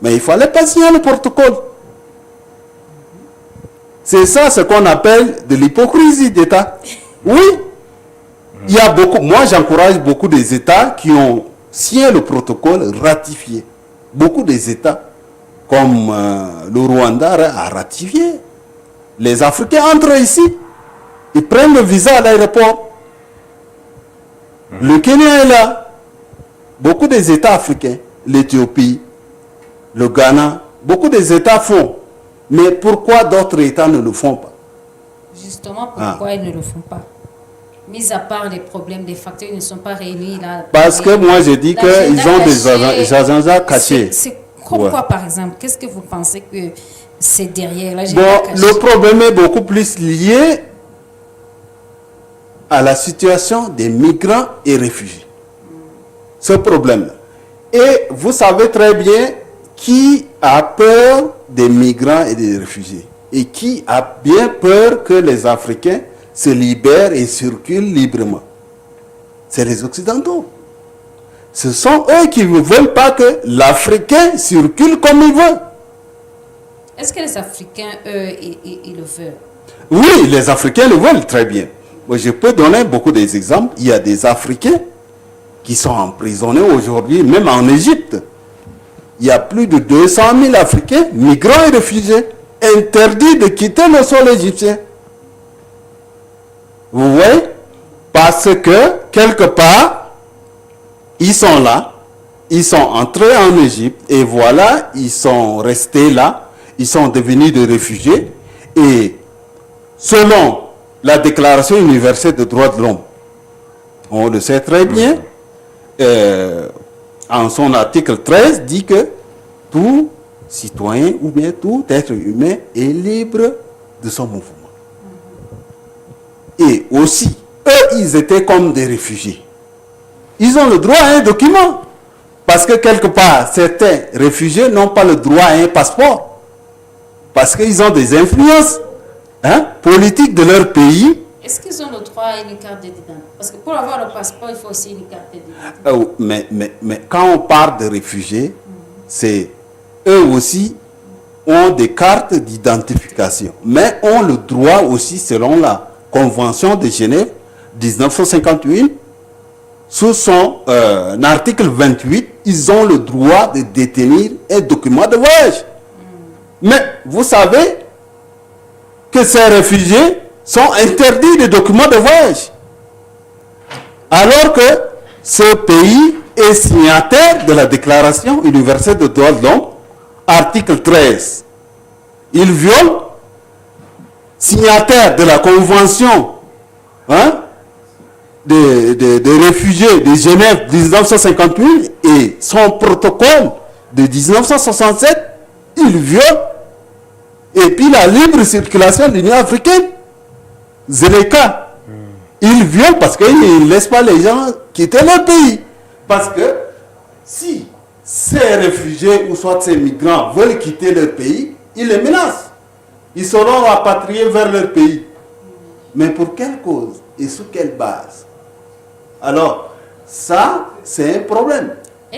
Mais il fallait pas signer le protocole. C'est ça ce qu'on appelle de l'hypocrisie d'État. Oui. Il y a beaucoup, moi j'encourage beaucoup des États qui ont signé le protocole ratifié. Beaucoup des États, comme le Rwanda, a ratifié. Les Africains entrent ici, ils prennent le visa à l'aéroport. Le Kenya est là. Beaucoup des États africains, l'Éthiopie, le Ghana, beaucoup des États font. Mais pourquoi d'autres États ne le font pas? Justement, pourquoi ils ne le font pas? Mis à part les problèmes, des facteurs, ils ne sont pas réunis là. Parce que moi je dis qu'ils ont des agendas cachés. C'est comme quoi par exemple? Qu'est-ce que vous pensez que c'est derrière là? Bon, le problème est beaucoup plus lié à la situation des migrants et réfugiés. Ce problème-là. Et vous savez très bien qui a peur des migrants et des réfugiés. Et qui a bien peur que les Africains se libèrent et circulent librement. C'est les Occidentaux. Ce sont eux qui ne veulent pas que l'Africain circule comme il veut. Est-ce que les Africains, eux, ils le veulent? Oui, les Africains le veulent très bien. Moi, je peux donner beaucoup d'exemples. Il y a des Africains qui sont emprisonnés aujourd'hui, même en Égypte. Il y a plus de 200 000 Africains, migrants et réfugiés, interdits de quitter le sol égyptien. Vous voyez? Parce que, quelque part, ils sont là, ils sont entrés en Égypte, et voilà, ils sont restés là, ils sont devenus des réfugiés, et selon la Déclaration universelle des droits de l'homme, on le sait très bien, en son article 13, dit que tout citoyen ou bien tout être humain est libre de son mouvement. Et aussi, eux, ils étaient comme des réfugiés. Ils ont le droit à un document. Parce que quelque part, certains réfugiés n'ont pas le droit à un passeport. Parce qu'ils ont des influences politiques de leur pays. Est-ce qu'ils ont le droit à une carte d'identité? Parce que pour avoir le passeport, il faut aussi une carte d'identité. Mais quand on parle de réfugiés, c'est eux aussi ont des cartes d'identification. Mais ont le droit aussi, selon la Convention de Genève 1958, sous son article 28, ils ont le droit de détenir un document de voyage. Mais vous savez que ces réfugiés sont interdits de documents de voyage. Alors que ce pays est signataire de la Déclaration universelle des droits de l'homme, article 13. Il viole, signataire de la Convention des réfugiés de Genève 1958 et son protocole de 1967, il viole. Et puis la libre circulation de l'Union africaine, Zeleka, il viole parce qu'il ne laisse pas les gens quitter leur pays. Parce que si ces réfugiés ou soit ces migrants veulent quitter leur pays, ils les menacent. Ils seront rapatriés vers leur pays. Mais pour quelle cause et sous quelle base? Alors, ça, c'est un problème.